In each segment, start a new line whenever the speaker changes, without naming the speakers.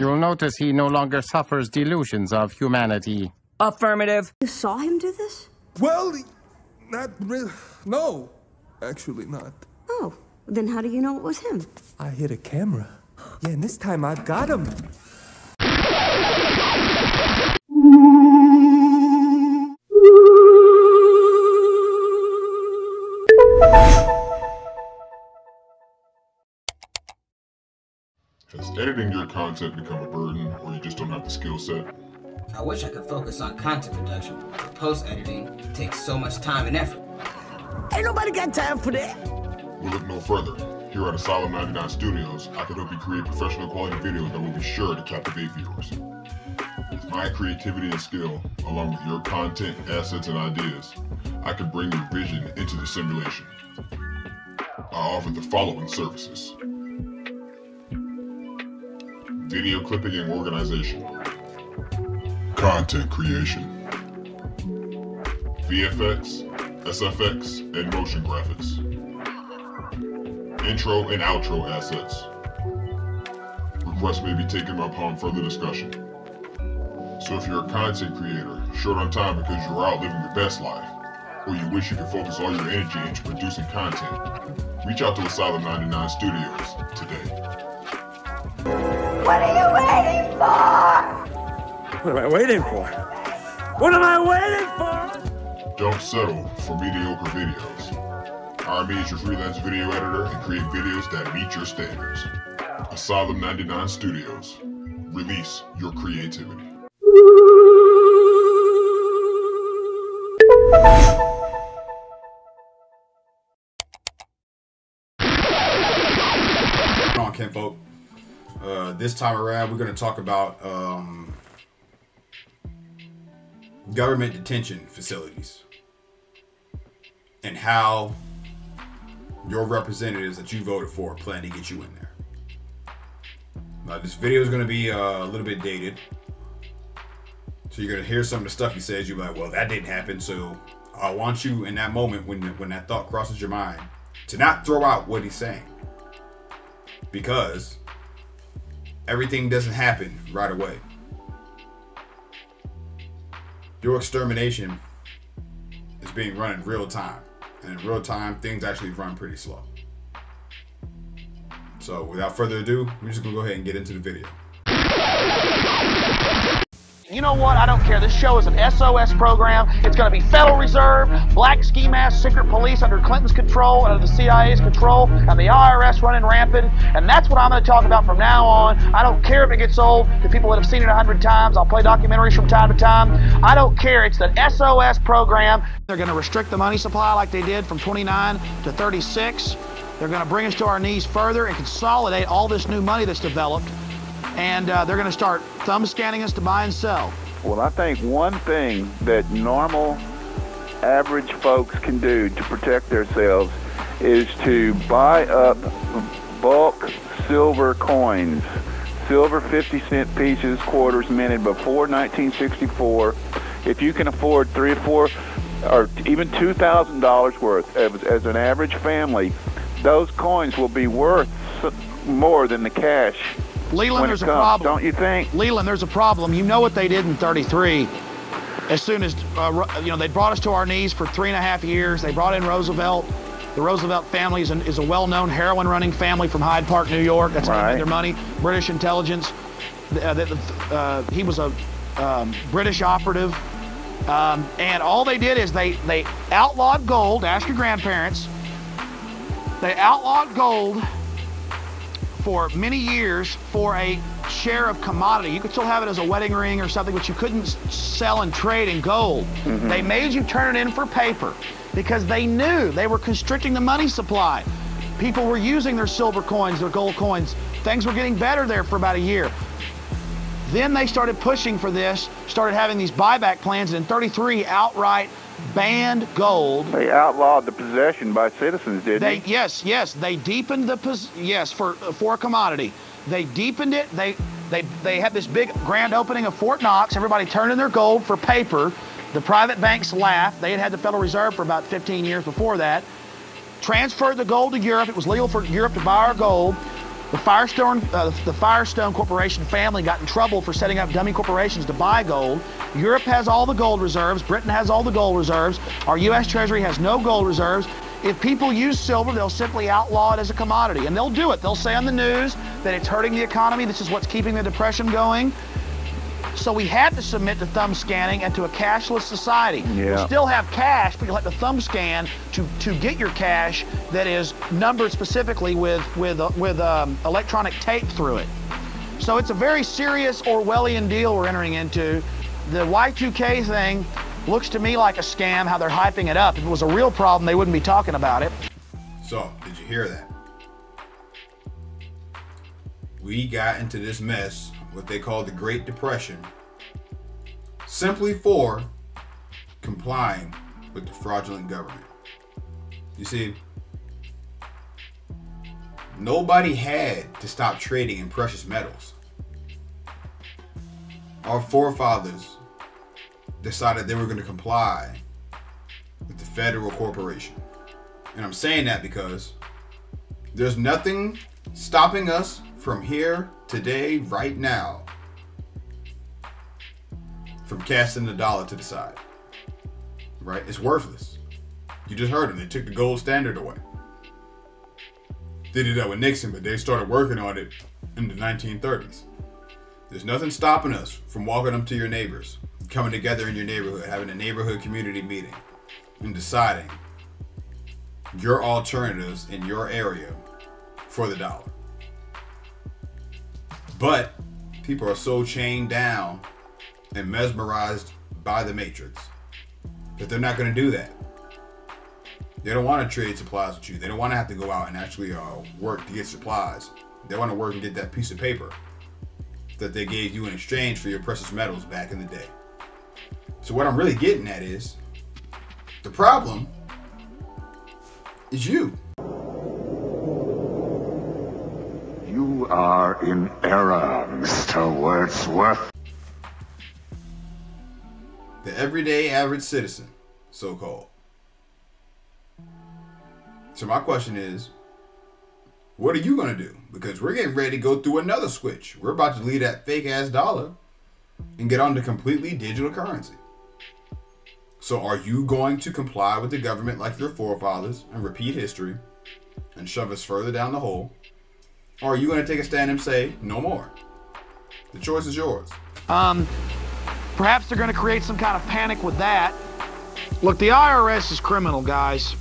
You'll notice he no longer suffers delusions of humanity.
Affirmative.
You saw him do this?
Well, not really. No, actually not.
Oh, then how do you know it was him?
I hit a camera. Yeah, and this time I've got him.
Has editing your content become a burden, or you just don't have the skill set?
I wish I could focus on content production, but post-editing takes so much time and effort.
Ain't nobody got time for that.
We'll look no further. Here at Asylum 99 Studios, I can help you create professional quality videos that will be sure to captivate viewers. With my creativity and skill, along with your content, assets, and ideas, I can bring your vision into the simulation. I offer the following services: video clipping and organization, content creation, VFX, SFX, and motion graphics, intro and outro assets. Requests may be taken upon further discussion. So if you're a content creator, short on time because you're out living your best life, or you wish you could focus all your energy into producing content, reach out to Asylum 99 Studios today.
What are you waiting for? What am I waiting for? What am I waiting for?
Don't settle for mediocre videos. Hire me as your freelance video editor and create videos that meet your standards. Asylum 99 Studios. Release your creativity.
Come on, kinfolk. This time around, we're going to talk about government detention facilities and how your representatives that you voted for plan to get you in there. Now, this video is going to be a little bit dated, so you're going to hear some of the stuff he says. You're like, well, that didn't happen. So I want you in that moment when that thought crosses your mind to not throw out what he's saying, because everything doesn't happen right away. Your extermination is being run in real time. And in real time, things actually run pretty slow. So without further ado, we're just gonna go ahead and get into the video.
You know what? I don't care. This show is an SOS program. It's going to be Federal Reserve, black ski mask, secret police under Clinton's control, under the CIA's control, and the IRS running rampant. And that's what I'm going to talk about from now on. I don't care if it gets old. The people that have seen it 100 times, I'll play documentaries from time to time. I don't care. It's the SOS program. They're going to restrict the money supply like they did from 29 to 36. They're going to bring us to our knees further and consolidate all this new money that's developed. And they're going to start thumb scanning us to buy and sell.
Well, I think one thing that normal, average folks can do to protect themselves is to buy up bulk silver coins, silver 50-cent pieces, quarters minted before 1964. If you can afford $3 or $4 or even $2,000 worth as an average family, those coins will be worth more than the cash.
Leland, there's a problem.
Don't you think?
Leland, there's a problem. You know what they did in 33. As soon as, they brought us to our knees for 3.5 years. They brought in Roosevelt. The Roosevelt family is a well-known heroin-running family from Hyde Park, New York. That's how they made their money. British intelligence. He was a British operative. And all they did is they outlawed gold. Ask your grandparents. They outlawed gold for many years for a share of commodity. You could still have it as a wedding ring or something, but you couldn't sell and trade in gold. Mm-hmm. They made you turn it in for paper because they knew they were constricting the money supply. People were using their silver coins, their gold coins. Things were getting better there for about a year. Then they started pushing for this, started having these buyback plans, and in 33 outright banned gold. They
outlawed the possession by citizens, didn't they?
Yes. They deepened the for a commodity. They deepened it. They had this big grand opening of Fort Knox. Everybody turned in their gold for paper. The private banks laughed. They had the Federal Reserve for about 15 years before that. Transferred the gold to Europe. It was legal for Europe to buy our gold. The Firestone Corporation family got in trouble for setting up dummy corporations to buy gold. Europe has all the gold reserves. Britain has all the gold reserves. Our U.S. Treasury has no gold reserves. If people use silver, they'll simply outlaw it as a commodity, and they'll do it. They'll say on the news that it's hurting the economy. This is what's keeping the depression going. So we had to submit to thumb scanning and to a cashless society.
Yeah.
We'll still have cash, but you'll have to thumb scan to get your cash that is numbered specifically with electronic tape through it. So it's a very serious Orwellian deal we're entering into. The Y2K thing looks to me like a scam, how they're hyping it up. If it was a real problem, they wouldn't be talking about it.
So, did you hear that? We got into this mess, what they call the Great Depression, simply for complying with the fraudulent government. You see, nobody had to stop trading in precious metals. Our forefathers decided they were going to comply with the federal corporation. And I'm saying that because there's nothing stopping us from here today, right now, from casting the dollar to the side. Right? It's worthless. You just heard them. They took the gold standard away. They did that with Nixon, but they started working on it in the 1930s. There's nothing stopping us from walking up to your neighbors, coming together in your neighborhood, having a neighborhood community meeting, and deciding your alternatives in your area for the dollar. But people are so chained down and mesmerized by the matrix that they're not going to do that. They don't want to trade supplies with you. They don't want to have to go out and actually work to get supplies. They want to work and get that piece of paper that they gave you in exchange for your precious metals back in the day. So what I'm really getting at is, the problem is you.
You are in error, Mr. Wordsworth.
The everyday average citizen, so-called. So my question is, what are you going to do? Because we're getting ready to go through another switch. We're about to leave that fake-ass dollar and get on to completely digital currency. So are you going to comply with the government like your forefathers and repeat history and shove us further down the hole? Or are you going to take a stand and say, no more? The choice is yours.
Perhaps they're going to create some kind of panic with that. Look, the IRS is criminal, guys.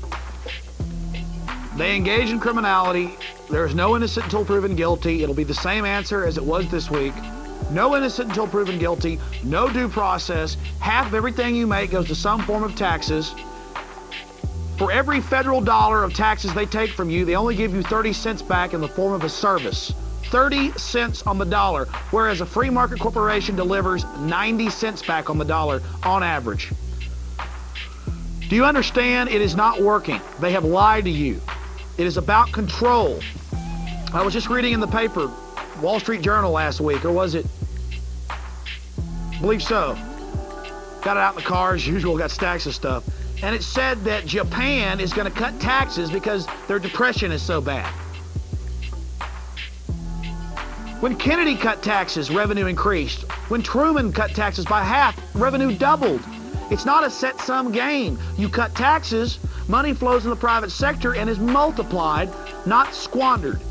They engage in criminality. There is no innocent until proven guilty. It'll be the same answer as it was this week. No innocent until proven guilty. No due process. Half of everything you make goes to some form of taxes. For every federal dollar of taxes they take from you, they only give you 30 cents back in the form of a service. 30 cents on the dollar, whereas a free market corporation delivers 90 cents back on the dollar on average. Do you understand? It is not working. They have lied to you. It is about control. I was just reading in the paper, Wall Street Journal last week, or was it? I believe so. Got it out in the car as usual, got stacks of stuff. And it said that Japan is going to cut taxes because their depression is so bad. When Kennedy cut taxes, revenue increased. When Truman cut taxes by half, revenue doubled. It's not a set sum game. You cut taxes, money flows in the private sector and is multiplied, not squandered.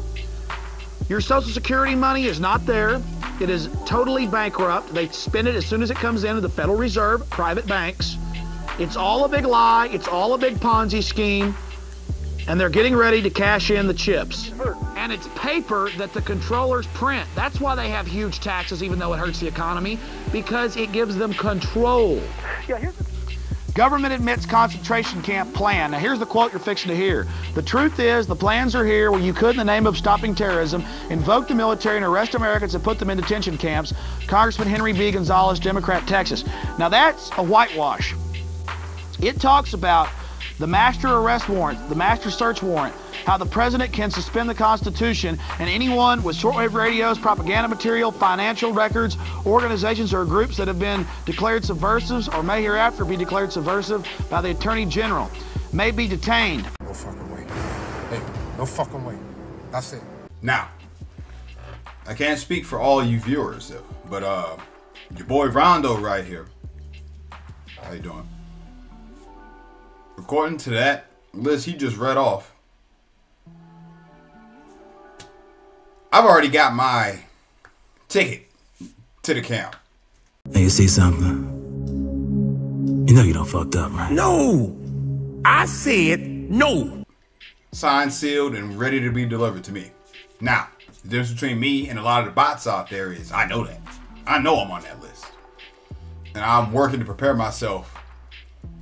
Your Social Security money is not there. It is totally bankrupt. They spend it as soon as it comes into the Federal Reserve, private banks. It's all a big lie. It's all a big Ponzi scheme. And they're getting ready to cash in the chips. And it's paper that the controllers print. That's why they have huge taxes, even though it hurts the economy, because it gives them control. Yeah, Government admits concentration camp plan. Now here's the quote you're fixing to hear. The truth is, the plans are here where you could, in the name of stopping terrorism, invoke the military and arrest Americans and put them in detention camps. Congressman Henry B. Gonzalez, Democrat, Texas. Now that's a whitewash. It talks about the master arrest warrant, the master search warrant, how the president can suspend the Constitution, and anyone with shortwave radios, propaganda material, financial records, organizations or groups that have been declared subversives or may hereafter be declared subversive by the Attorney General may be detained.
No fucking way. Hey, no fucking way. That's it.
Now, I can't speak for all you viewers, but your boy Rondo right here. How you doing? According to that list he just read off, I've already got my ticket to the camp.
Hey, you see something? You know you done fucked up, right?
No! I said no!
Signed, sealed, and ready to be delivered to me. Now, the difference between me and a lot of the bots out there is I know that. I know I'm on that list. And I'm working to prepare myself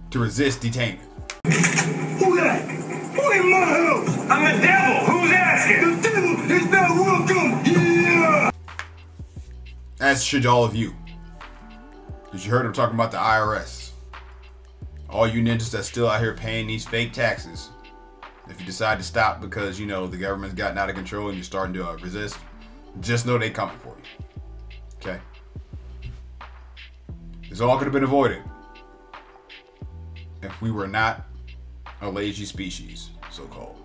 to resist detainment.
Who that? Who in my house? I'm the devil! Who's asking? The devil is not welcome! Yeah!
As should all of you. Because you heard him talking about the IRS. All you ninjas that's still out here paying these fake taxes. If you decide to stop because, you know, the government's gotten out of control and you're starting to resist, just know they coming for you. Okay? This all could have been avoided if we were not a lazy species, so-called.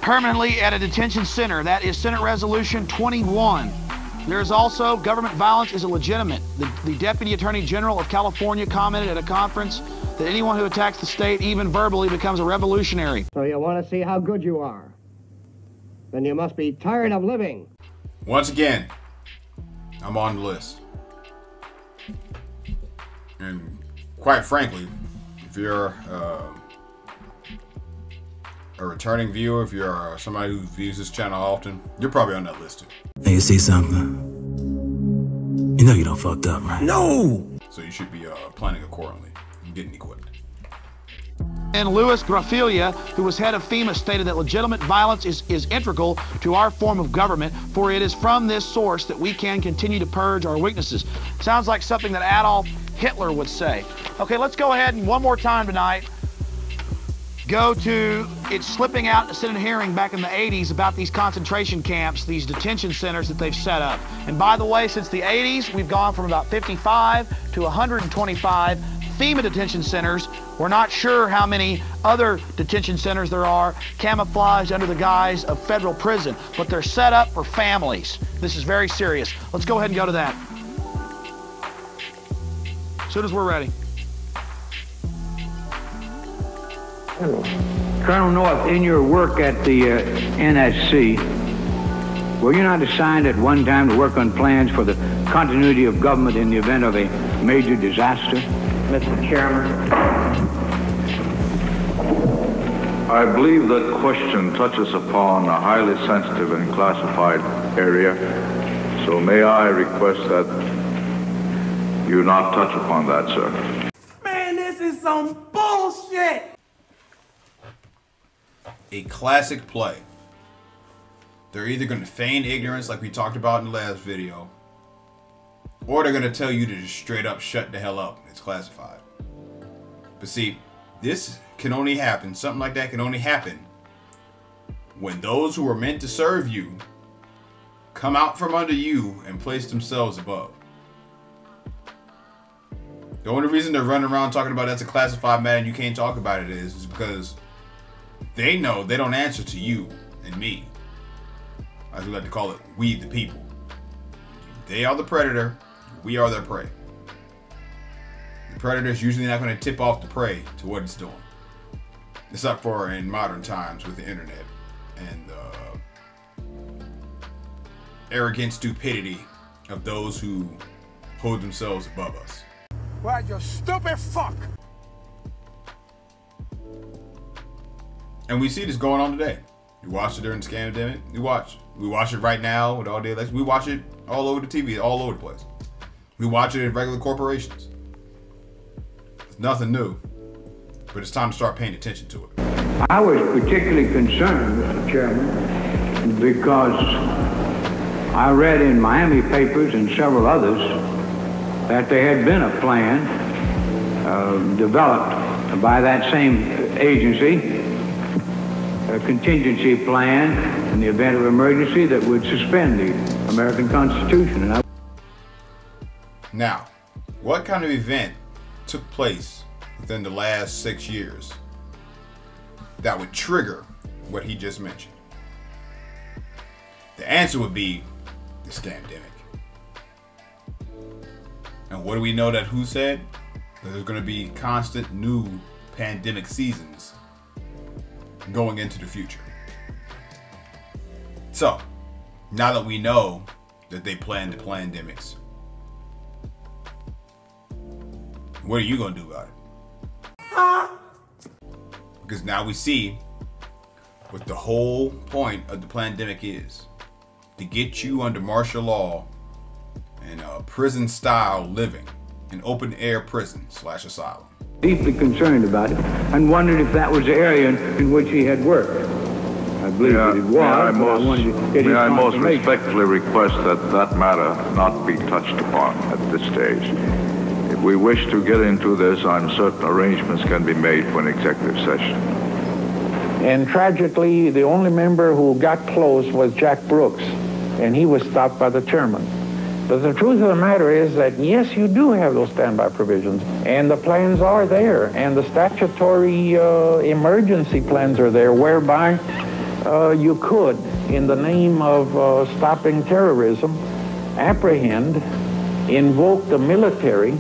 Permanently at a detention center. That is Senate Resolution 21. There's also government violence is illegitimate. The Deputy Attorney General of California commented at a conference that anyone who attacks the state, even verbally, becomes a revolutionary.
So you want to see how good you are? Then you must be tired of living.
Once again, I'm on the list. And quite frankly, if you're a returning viewer, if you're somebody who views this channel often, you're probably on that list too.
Hey, you see something? You know you done fucked up, right?
No!
So you should be planning accordingly and getting equipped.
And Louis Grafilia, who was head of FEMA, stated that legitimate violence is integral to our form of government, for it is from this source that we can continue to purge our weaknesses. Sounds like something that Adolf Hitler would say. Okay, let's go ahead and one more time tonight go to, it's slipping out in the Senate hearing back in the 80s about these concentration camps, these detention centers that they've set up. And by the way, since the 80s, we've gone from about 55 to 125 FEMA detention centers. We're not sure how many other detention centers there are camouflaged under the guise of federal prison, but they're set up for families. This is very serious. Let's go ahead and go to that as soon as we're ready.
Colonel North, in your work at the NSC, were you not assigned at one time to work on plans for the continuity of government in the event of a major disaster?
Mr. Chairman.
I believe that question touches upon a highly sensitive and classified area, so may I request that you not touch upon that, sir.
Man, this is some bullshit!
A classic play. They're either going to feign ignorance like we talked about in the last video, or they're going to tell you to just straight up shut the hell up. It's classified. But see, this can only happen, something like that can only happen when those who are meant to serve you come out from under you and place themselves above. The only reason they're running around talking about that's a classified matter and you can't talk about it is because they know they don't answer to you and me. As we like to call it, we the people. They are the predator, we are their prey. The predator is usually not going to tip off the prey to what it's doing. Except for in modern times with the internet and the arrogant stupidity of those who hold themselves above us.
Why, you stupid fuck!
And we see this going on today. You watch it during the scandemic. We watch it right now with all the elections. We watch it all over the TV, all over the place. We watch it in regular corporations. It's nothing new, but it's time to start paying attention to it.
I was particularly concerned, Mr. Chairman, because I read in Miami papers and several others that there had been a plan developed by that same agency, a contingency plan in the event of emergency that would suspend the American Constitution.
Now, what kind of event took place within the last 6 years that would trigger what he just mentioned? The answer would be the scamdemic. And what do we know that who said? That there's going to be constant new pandemic seasons going into the future. So, now that we know that they planned the pandemics, what are you going to do about it? Because now we see what the whole point of the pandemic is. To get you under martial law and prison style living, an open air prison / asylum.
Deeply concerned about it and wondered if that was the area in which he had worked. I believe that it was, but I wanted to get his
May I most
confirmation.
respectfully request that that matter not be touched upon at this stage. If we wish to get into this, I'm certain arrangements can be made for an executive session.
And tragically, the only member who got close was Jack Brooks, and he was stopped by the chairman. But the truth of the matter is that, yes, you do have those standby provisions, and the plans are there, and the statutory emergency plans are there, whereby you could, in the name of stopping terrorism, apprehend, invoke the military,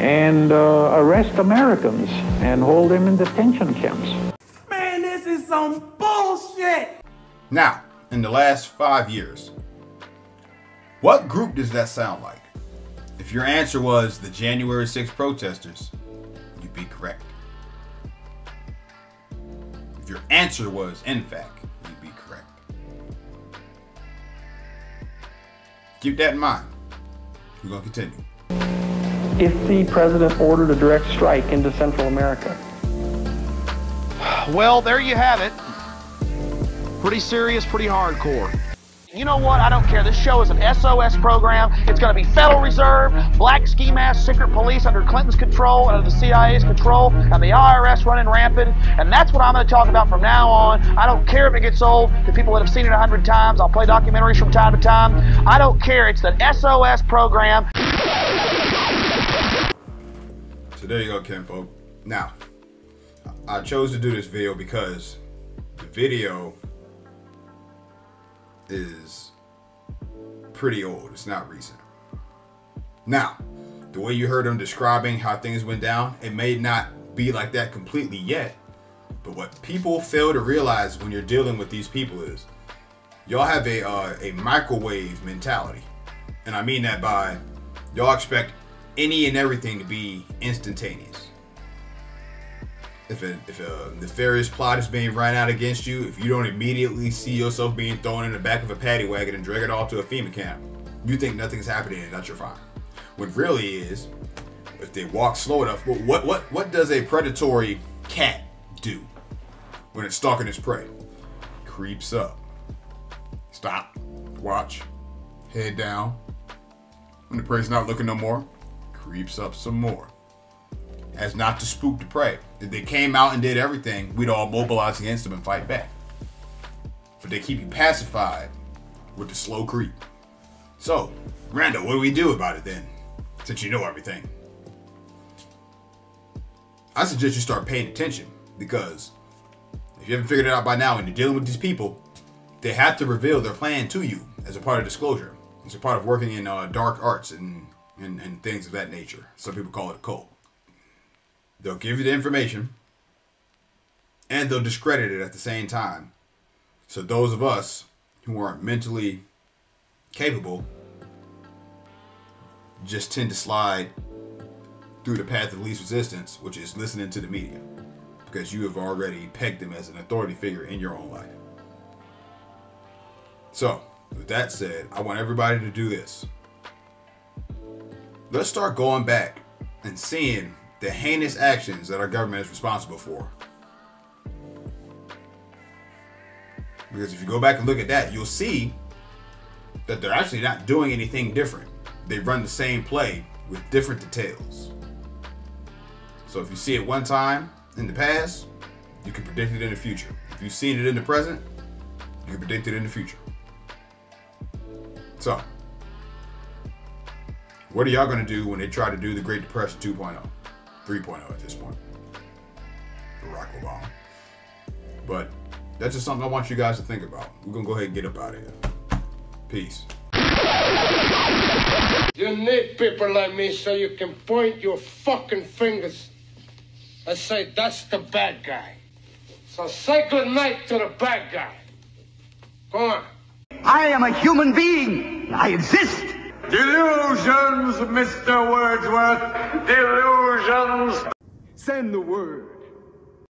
and arrest Americans and hold them in detention camps.
Man, this is some bullshit!
Now, in the last 5 years, what group does that sound like? If your answer was the January 6th protesters, you'd be correct. If your answer was NFAC, you'd be correct. Keep that in mind. We're going to continue.
If the president ordered a direct strike into Central America?
Well, there you have it. Pretty serious, pretty hardcore. You know what? I don't care. This show is an SOS program. It's going to be Federal Reserve, black ski mask, secret police under Clinton's control, under the CIA's control, and the IRS running rampant. And that's what I'm going to talk about from now on. I don't care if it gets old to people that have seen it 100 times. I'll play documentaries from time to time. I don't care. It's the SOS program.
So there you go, kinfolk. Now, I chose to do this video because the video is pretty old. It's not recent. Now, the way you heard him describing how things went down, it may not be like that completely yet, but what people fail to realize when you're dealing with these people is y'all have a microwave mentality. And I mean that by y'all expect any and everything to be instantaneous. If a nefarious plot is being run out against you, if you don't immediately see yourself being thrown in the back of a paddy wagon and drag it off to a FEMA camp, you think nothing's happening and that you're fine. What really is, if they walk slow enough, what does a predatory cat do when it's stalking its prey? Creeps up. Stop. Watch. Head down. When the prey's not looking no more, creeps up some more. As not to spook the prey. If they came out and did everything, we'd all mobilize against them and fight back. But they keep you pacified with the slow creep. So, Rando, what do we do about it then? Since you know everything. I suggest you start paying attention, because if you haven't figured it out by now and you're dealing with these people, they have to reveal their plan to you as a part of disclosure. It's a part of working in dark arts and things of that nature. Some people call it a cult. They'll give you the information and they'll discredit it at the same time. So those of us who aren't mentally capable just tend to slide through the path of least resistance, which is listening to the media, because you have already pegged them as an authority figure in your own life. So, with that said, I want everybody to do this. Let's start going back and seeing the heinous actions that our government is responsible for. Because if you go back and look at that, you'll see that they're actually not doing anything different. They run the same play with different details. So if you see it one time in the past, you can predict it in the future. If you've seen it in the present, you can predict it in the future. So, what are y'all going to do when they try to do the Great Depression 2.0? 3.0 at this point. Barack Obama. But that's just something I want you guys to think about. We're going to go ahead and get up out of here. Peace.
You need people like me so you can point your fucking fingers and say, that's the bad guy. So say good night to the bad guy. Go on.
I am a human being. I exist.
Delusions, Mr. Wordsworth. Delusions.
Send the word.